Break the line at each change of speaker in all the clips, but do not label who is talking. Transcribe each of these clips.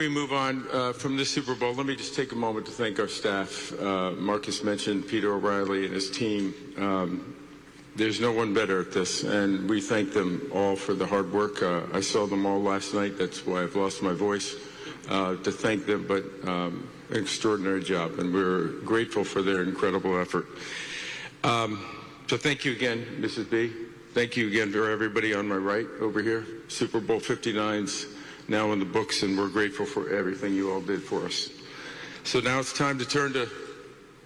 We move on from this Super Bowl. Let me just take a moment to thank our staff. Marcus mentioned Peter O'Reilly and his team. There's no one better at this, and we thank them all for the hard work. I saw them all last night. That's why I've lost my voice to thank them, but an extraordinary job, and we're grateful for their incredible effort. So thank you again, Mrs. B. Thank you again for everybody on my right over here. Super Bowl 59's now in the books, and we're grateful for everything you all did for us. So now it's time to turn to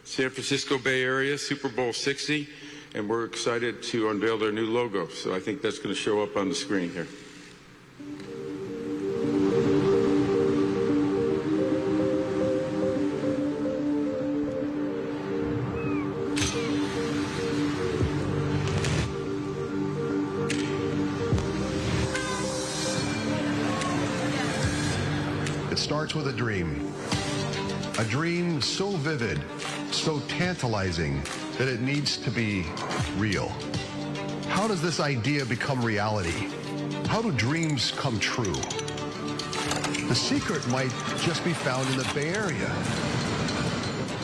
San Francisco Bay Area, Super Bowl 60, and we're excited to unveil their new logo. So I think that's going to show up on the screen here.
It starts with a dream so vivid, so tantalizing that it needs to be real. How does this idea become reality? How do dreams come true? The secret might just be found in the Bay Area,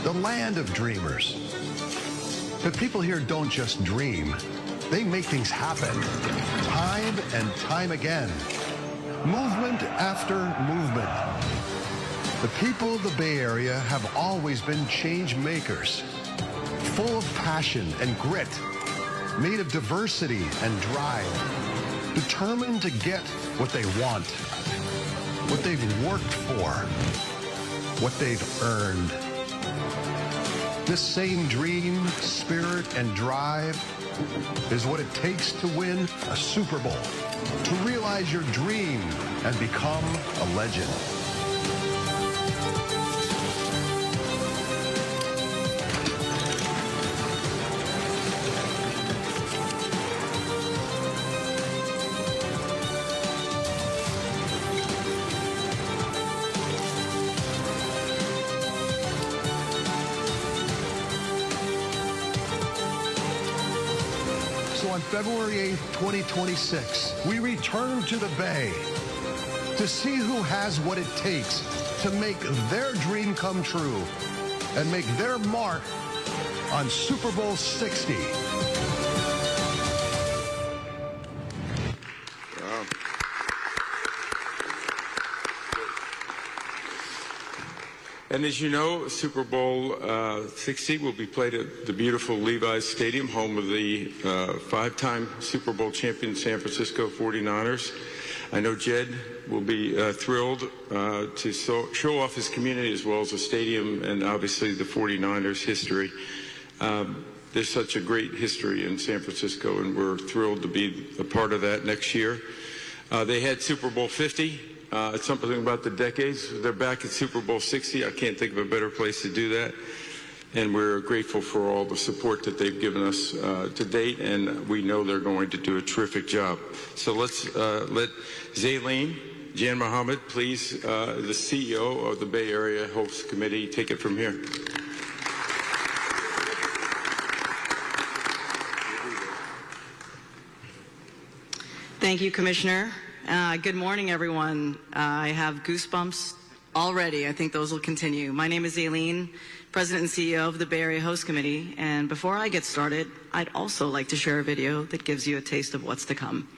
the land of dreamers. But people here don't just dream, they make things happen, time and time again. Movement after movement. The people of the Bay Area have always been change makers, full of passion and grit, made of diversity and drive, determined to get what they want, what they've worked for, what they've earned. This same dream, spirit, and drive is what it takes to win a Super Bowl, to realize your dream and become a legend. So on February 8th, 2026, we return to the Bay to see who has what it takes to make their dream come true and make their mark on Super Bowl 60.
Wow. And as you know, Super Bowl 60 will be played at the beautiful Levi's Stadium, home of the five-time Super Bowl champion San Francisco 49ers. I know Jed will be thrilled to show off his community as well as the stadium and obviously the 49ers history. There's such a great history in San Francisco, and we're thrilled to be a part of that next year. They had Super Bowl 50. It's something about the decades. They're back at Super Bowl 60. I can't think of a better place to do that. And we're grateful for all the support that they've given us to date, and we know they're going to do a terrific job. So let's let Zayleen Jan Mohammed, please, the CEO of the Bay Area Host Committee, take it from here.
Thank you, Commissioner. Good morning, everyone. I have goosebumps already. I think those will continue. My name is Aileen, President and CEO of the Bay Area Host Committee. And before I get started, I'd also like to share a video that gives you a taste of what's to come.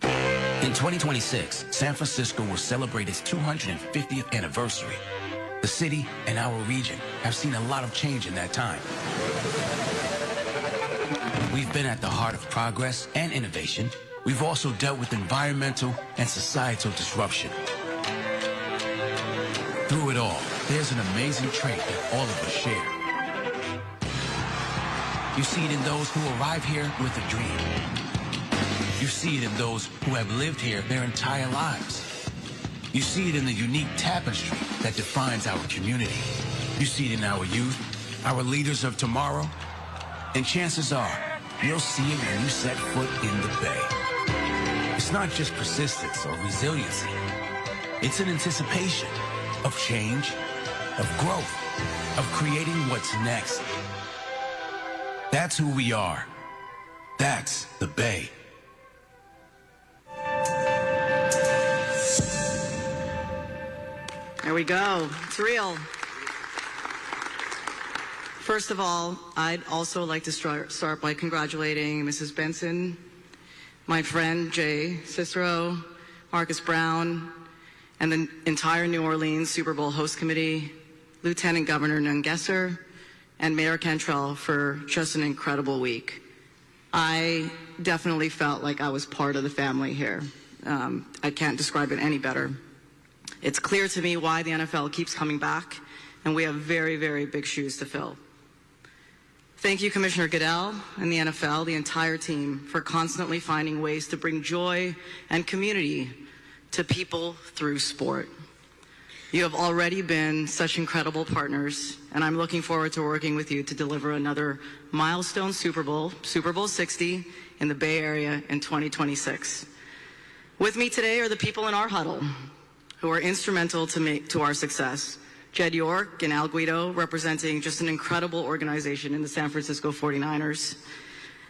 In 2026, San Francisco will celebrate its 250th anniversary. The city and our region have seen a lot of change in that time. We've been at the heart of progress and innovation. We've also dealt with environmental and societal disruption. Through it all, there's an amazing trait that all of us share. You see it in those who arrive here with a dream. You see it in those who have lived here their entire lives. You see it in the unique tapestry that defines our community. You see it in our youth, our leaders of tomorrow, and chances are, you'll see it when you set foot in the Bay. It's not just persistence or resiliency. It's an anticipation of change, of growth, of creating what's next. That's who we are. That's the Bay.
There we go. It's real. First of all, I'd also like to start by congratulating Mrs. Benson, my friend Jay Cicero, Marcus Brown, and the entire New Orleans Super Bowl host committee, Lieutenant Governor Nungesser, and Mayor Cantrell for just an incredible week. I definitely felt like I was part of the family here. I can't describe it any better. It's clear to me why the NFL keeps coming back, and we have very, very big shoes to fill. Thank you, Commissioner Goodell and the NFL, the entire team, for constantly finding ways to bring joy and community to people through sport. You have already been such incredible partners, and I'm looking forward to working with you to deliver another milestone Super Bowl, Super Bowl 60, in the Bay Area in 2026. With me today are the people in our huddle who are instrumental to our success. Jed York and Al Guido, representing just an incredible organization in the San Francisco 49ers.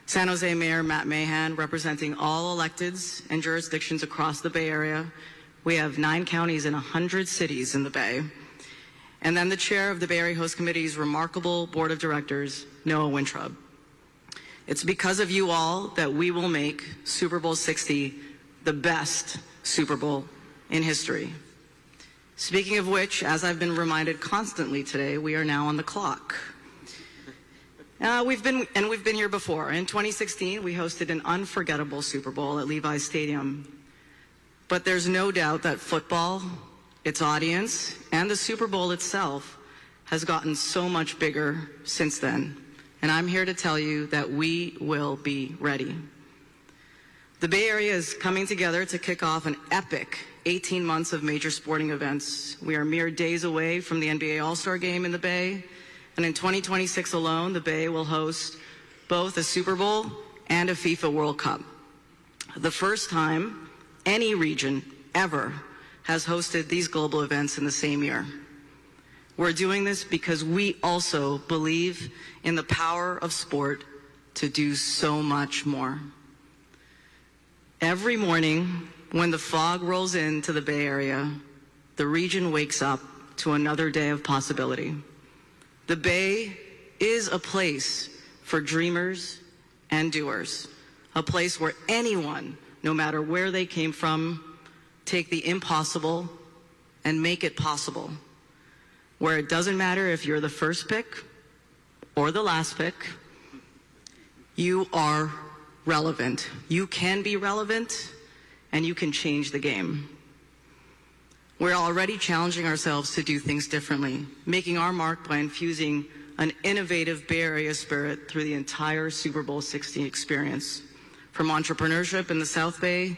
San Jose Mayor Matt Mahan, representing all electeds and jurisdictions across the Bay Area. We have 9 counties and 100 cities in the Bay. And then the chair of the Bay Area Host Committee's remarkable board of directors, Noah Wintrob. It's because of you all that we will make Super Bowl 60 the best Super Bowl in history. Speaking of which, as I've been reminded constantly today, we are now on the clock. We've been here before. In 2016, we hosted an unforgettable Super Bowl at Levi's Stadium. But there's no doubt that football, its audience, and the Super Bowl itself has gotten so much bigger since then. And I'm here to tell you that we will be ready. The Bay Area is coming together to kick off an epic 18 months of major sporting events. We are mere days away from the NBA All-Star Game in the Bay, and in 2026 alone, the Bay will host both a Super Bowl and a FIFA World Cup. The first time any region ever has hosted these global events in the same year. We're doing this because we also believe in the power of sport to do so much more. Every morning, when the fog rolls into the Bay Area, the region wakes up to another day of possibility. The Bay is a place for dreamers and doers, a place where anyone, no matter where they came from, take the impossible and make it possible, where it doesn't matter if you're the first pick or the last pick, you are relevant. You can be relevant, and you can change the game. We're already challenging ourselves to do things differently, making our mark by infusing an innovative Bay Area spirit through the entire Super Bowl 60 experience. From entrepreneurship in the South Bay,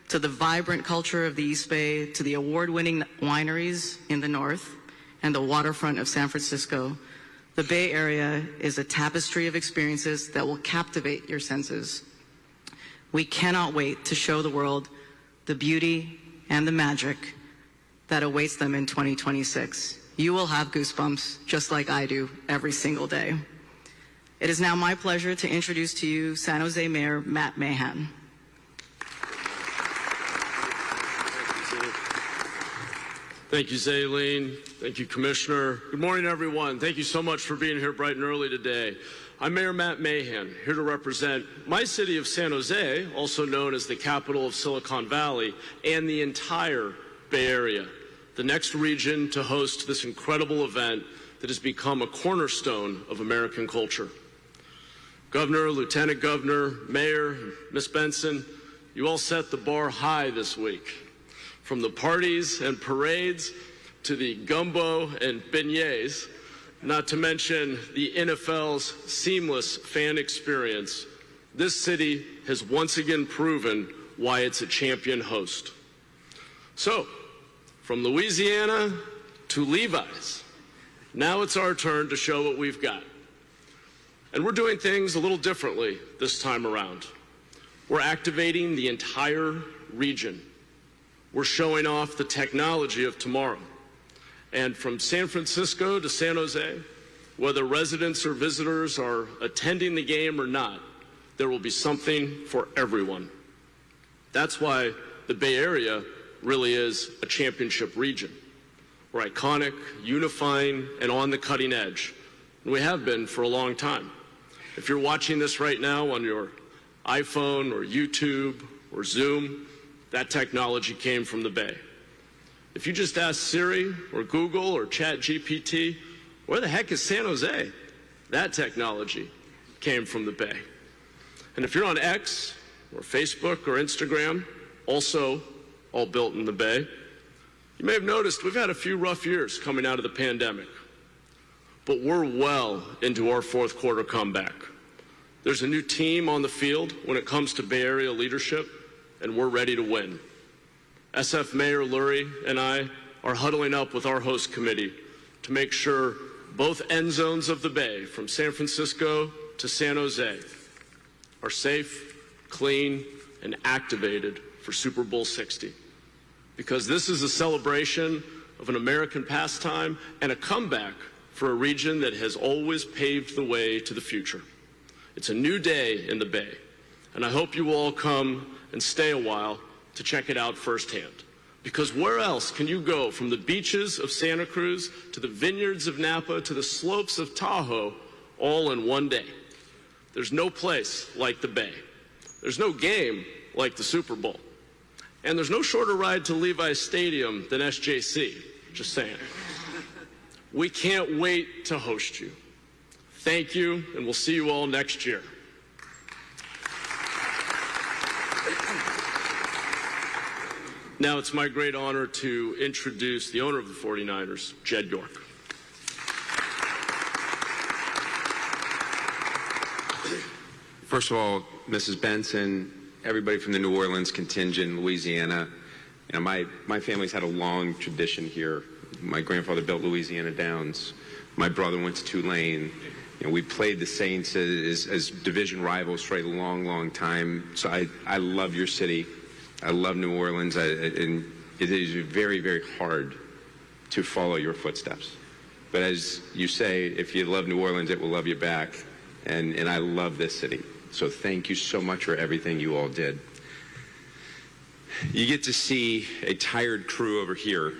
to the vibrant culture of the East Bay, to the award-winning wineries in the North, and the waterfront of San Francisco, the Bay Area is a tapestry of experiences that will captivate your senses. We cannot wait to show the world the beauty and the magic that awaits them in 2026. You will have goosebumps just like I do every single day. It is now my pleasure to introduce to you San Jose Mayor Matt Mahan.
Thank you, Zaylene. Thank you, Commissioner. Good morning, everyone. Thank you so much for being here bright and early today. I'm Mayor Matt Mahan, here to represent my city of San Jose, also known as the capital of Silicon Valley, and the entire Bay Area, the next region to host this incredible event that has become a cornerstone of American culture. Governor, Lieutenant Governor, Mayor, Ms. Benson, you all set the bar high this week. From the parties and parades to the gumbo and beignets, not to mention the NFL's seamless fan experience, this city has once again proven why it's a champion host. So, from Louisiana to Levi's, now it's our turn to show what we've got. And we're doing things a little differently this time around. We're activating the entire region. We're showing off the technology of tomorrow. And from San Francisco to San Jose, whether residents or visitors are attending the game or not, there will be something for everyone. That's why the Bay Area really is a championship region. We're iconic, unifying, and on the cutting edge. And we have been for a long time. If you're watching this right now on your iPhone or YouTube or Zoom, that technology came from the Bay. If you just ask Siri or Google or ChatGPT, where the heck is San Jose? That technology came from the Bay. And if you're on X or Facebook or Instagram, also all built in the Bay, you may have noticed we've had a few rough years coming out of the pandemic. But we're well into our fourth quarter comeback. There's a new team on the field when it comes to Bay Area leadership, and we're ready to win. SF Mayor Lurie and I are huddling up with our host committee to make sure both end zones of the Bay, from San Francisco to San Jose, are safe, clean, and activated for Super Bowl 60. Because this is a celebration of an American pastime and a comeback for a region that has always paved the way to the future. It's a new day in the Bay, and I hope you will all come and stay a while to check it out firsthand. Because where else can you go from the beaches of Santa Cruz to the vineyards of Napa to the slopes of Tahoe all in one day? There's no place like the Bay. There's no game like the Super Bowl. And there's no shorter ride to Levi's Stadium than SJC, just saying. We can't wait to host you. Thank you, and we'll see you all next year. Now it's my great honor to introduce the owner of the 49ers, Jed York.
First of all, Mrs. Benson, everybody from the New Orleans contingent, Louisiana, you know, my family's had a long tradition here. My grandfather built Louisiana Downs. My brother went to Tulane. You know, we played the Saints as division rivals for a long, long time. So I love your city. I love New Orleans, and it is very, very hard to follow your footsteps. But as you say, if you love New Orleans, it will love you back. And I love this city. So thank you so much for everything you all did. You get to see a tired crew over here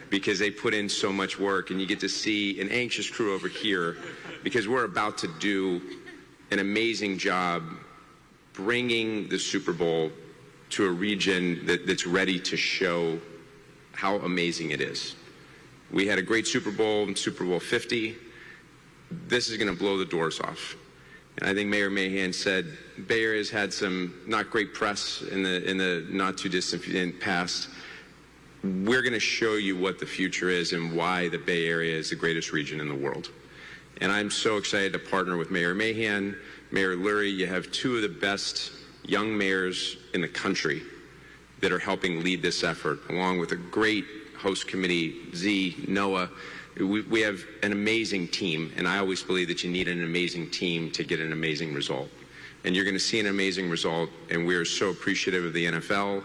because they put in so much work, and you get to see an anxious crew over here because we're about to do an amazing job bringing the Super Bowl to a region that's ready to show how amazing it is. We had a great Super Bowl in Super Bowl 50. This is going to blow the doors off. And I think Mayor Mahan said Bay Area has had some not great press in the not too distant past. We're going to show you what the future is and why the Bay Area is the greatest region in the world. And I'm so excited to partner with Mayor Mahan, Mayor Lurie. You have two of the best young mayors in the country that are helping lead this effort, along with a great host committee, Z, Noah. We have an amazing team, and I always believe that you need an amazing team to get an amazing result. And you're going to see an amazing result, and we are so appreciative of the NFL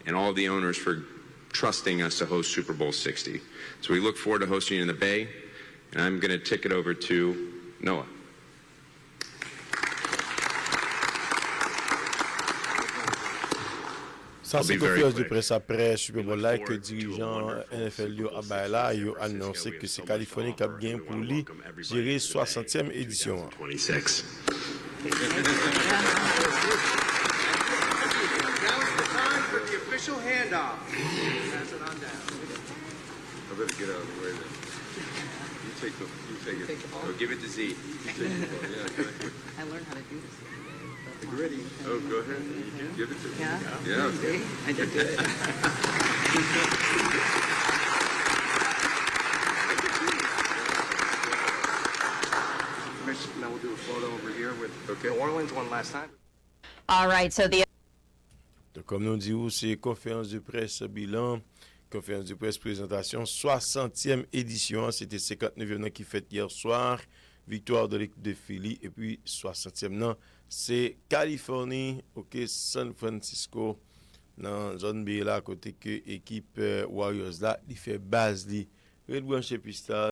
and all the owners for trusting us to host Super Bowl 60. So we look forward to hosting you in the Bay, and I'm going to tick it over to Noah.
Sans cette conférence de presse après Super Bowl là que dirigeant NFL yo Abala yo annoncé que c'est Californie qui a bien pour lui gérer 60e édition.
26.
Now's the time for the official handoff. Pass it on down.
I better get out of the way then. You take it. Oh, give it to Z.
I learned how to do this.
Ready? Oh, go ahead. Give it to me.
Yeah?
Yeah.
See? I did do it.
Now we'll do a photo over here with New Orleans one last time.
All right, so the
Donc, comme nous disons, c'est conférence de presse bilan, conférence de presse présentation, 60e édition, c'était 59e qui fait hier soir, victoire de l'équipe de Philly, et puis 60e nan, c'est Californie, ok, San Francisco, dans zone B là, côté que équipe Warriors là, il fait base li. Red branché Pstars.